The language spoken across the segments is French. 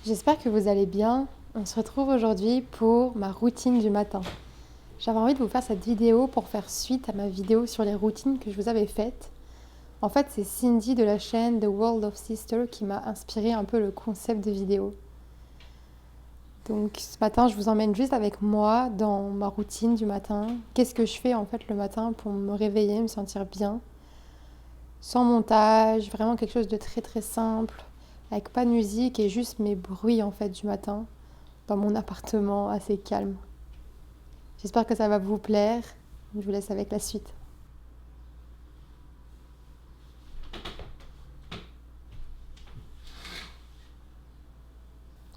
J'espère que vous allez bien. On se retrouve aujourd'hui pour ma routine du matin. J'avais envie de vous faire cette vidéo pour faire suite à ma vidéo sur les routines que je vous avais faites. En fait, c'est Cindy de la chaîne The World of Sister qui m'a inspiré un peu le concept de vidéo. Donc ce matin, je vous emmène juste avec moi dans ma routine du matin. Qu'est-ce que je fais en fait le matin pour me réveiller, me sentir bien, sans montage, vraiment quelque chose de très très simple, avec pas de musique et juste mes bruits en fait du matin dans mon appartement assez calme. J'espère que ça va vous plaire. Je vous laisse avec la suite.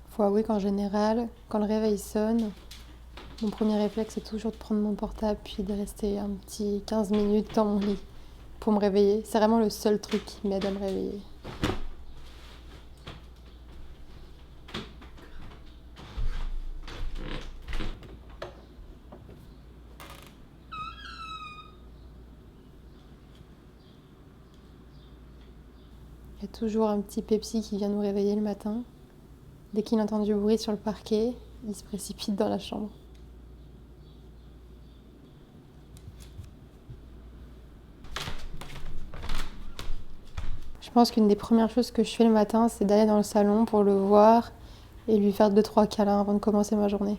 Faut avouer qu'en général, quand le réveil sonne, mon premier réflexe c'est toujours de prendre mon portable puis de rester un petit 15 minutes dans mon lit pour me réveiller. C'est vraiment le seul truc qui m'aide à me réveiller. Il y a toujours un petit Pepsi qui vient nous réveiller le matin. Dès qu'il entend du bruit sur le parquet, il se précipite dans la chambre. Je pense qu'une des premières choses que je fais le matin, c'est d'aller dans le salon pour le voir et lui faire 2-3 câlins avant de commencer ma journée.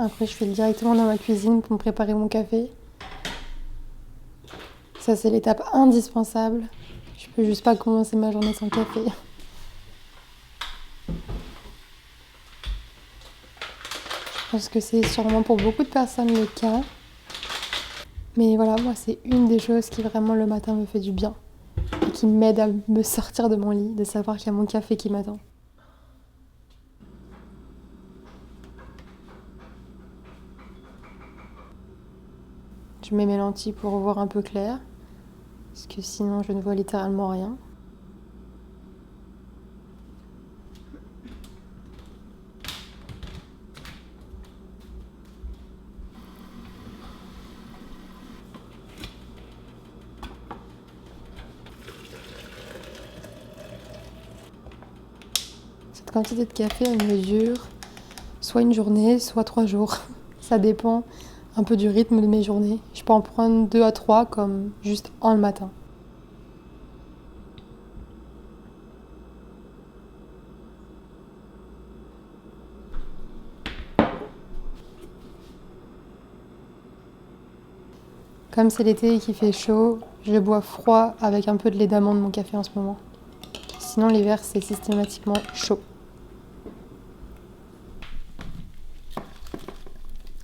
Après, je file directement dans ma cuisine pour me préparer mon café. Ça, c'est l'étape indispensable. Je peux juste pas commencer ma journée sans café. Je pense que c'est sûrement pour beaucoup de personnes le cas. Mais voilà, moi, c'est une des choses qui vraiment le matin me fait du bien et qui m'aide à me sortir de mon lit, de savoir qu'il y a mon café qui m'attend. Je mets mes lentilles pour voir un peu clair, parce que sinon je ne vois littéralement rien. Cette quantité de café, elle mesure soit une journée, soit 3 jours. Ça dépend un peu du rythme de mes journées. Je peux en prendre 2 à 3 comme juste un le matin. Comme c'est l'été et qu'il fait chaud, je bois froid avec un peu de lait d'amande mon café en ce moment. Sinon l'hiver c'est systématiquement chaud.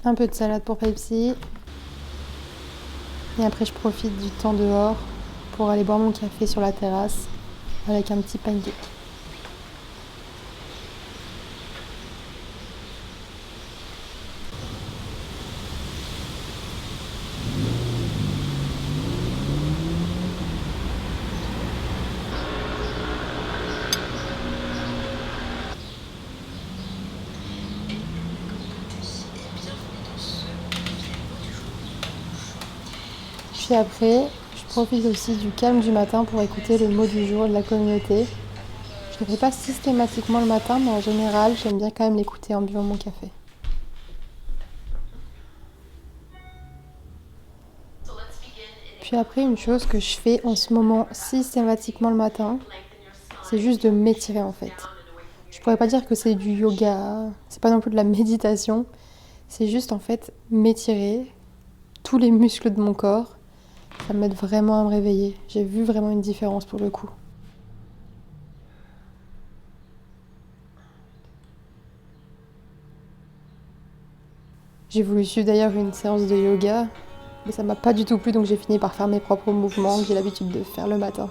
Un peu de salade pour Pepsi. Et après je profite du temps dehors pour aller boire mon café sur la terrasse avec un petit pancake. Puis après, je profite aussi du calme du matin pour écouter le mot du jour de la communauté. Je ne le fais pas systématiquement le matin, mais en général, j'aime bien quand même l'écouter en buvant mon café. Puis après, une chose que je fais en ce moment systématiquement le matin, c'est juste de m'étirer en fait. Je pourrais pas dire que c'est du yoga, c'est pas non plus de la méditation, c'est juste en fait m'étirer tous les muscles de mon corps. Ça m'aide vraiment à me réveiller. J'ai vu vraiment une différence pour le coup. J'ai voulu suivre d'ailleurs une séance de yoga, Mais ça m'a pas du tout plu, donc j'ai fini par faire mes propres mouvements que j'ai l'habitude de faire le matin.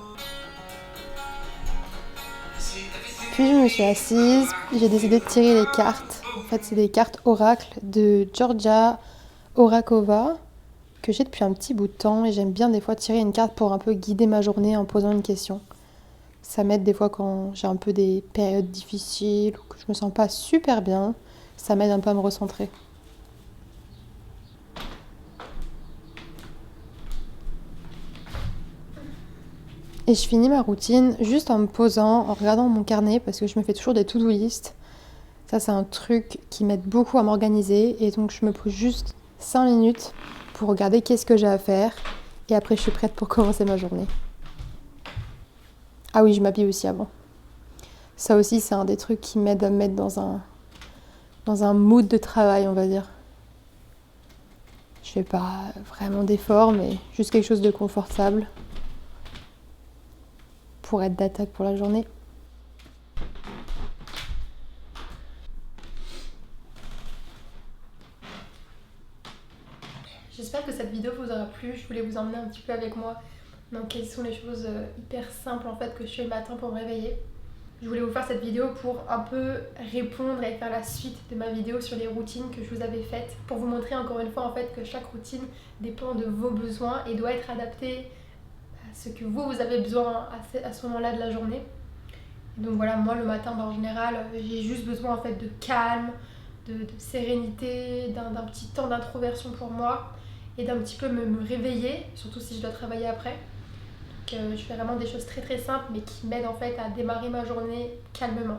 Puis je me suis assise, j'ai décidé de tirer les cartes. En fait, c'est des cartes oracle de Georgia Orakova que j'ai depuis un petit bout de temps et j'aime bien des fois tirer une carte pour un peu guider ma journée en posant une question. Ça m'aide des fois quand j'ai un peu des périodes difficiles ou que je me sens pas super bien. Ça m'aide un peu à me recentrer. Et je finis ma routine juste en me posant, en regardant mon carnet parce que je me fais toujours des to-do list. Ça, c'est un truc qui m'aide beaucoup à m'organiser et donc je me pose juste 5 minutes pour regarder qu'est-ce que j'ai à faire et après je suis prête pour commencer ma journée. Ah oui, je m'habille aussi avant. Ça aussi, c'est un des trucs qui m'aide à me mettre dans un mood de travail, on va dire. Je fais pas vraiment d'efforts, mais juste quelque chose de confortable pour être d'attaque pour la journée. J'espère que cette vidéo vous aura plu. Je voulais vous emmener un petit peu avec moi dans quelles sont les choses hyper simples en fait que je fais le matin pour me réveiller. Je voulais vous faire cette vidéo pour un peu répondre et faire la suite de ma vidéo sur les routines que je vous avais faites, pour vous montrer encore une fois en fait que chaque routine dépend de vos besoins et doit être adaptée à ce que vous avez besoin à ce moment-là de la journée. Donc voilà, moi le matin en général j'ai juste besoin en fait de calme, de sérénité, d'un petit temps d'introversion pour moi et d'un petit peu me réveiller, surtout si je dois travailler après. Je fais vraiment des choses très très simples mais qui m'aident en fait à démarrer ma journée calmement.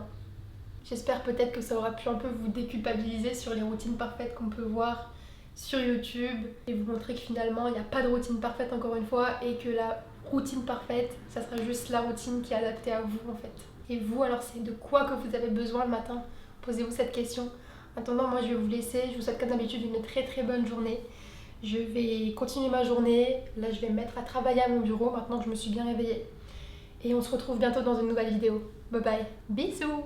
J'espère peut-être que ça aura pu un peu vous déculpabiliser sur les routines parfaites qu'on peut voir sur YouTube et vous montrer que finalement il n'y a pas de routine parfaite encore une fois et que la routine parfaite, ça sera juste la routine qui est adaptée à vous en fait. Et vous alors c'est de quoi que vous avez besoin le matin? Posez-vous cette question. En attendant, moi je vais vous laisser, je vous souhaite comme d'habitude une très très bonne journée. Je vais continuer ma journée, là je vais me mettre à travailler à mon bureau maintenant que je me suis bien réveillée. Et on se retrouve bientôt dans une nouvelle vidéo. Bye bye, bisous.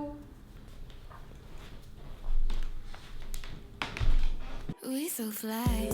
We so fly.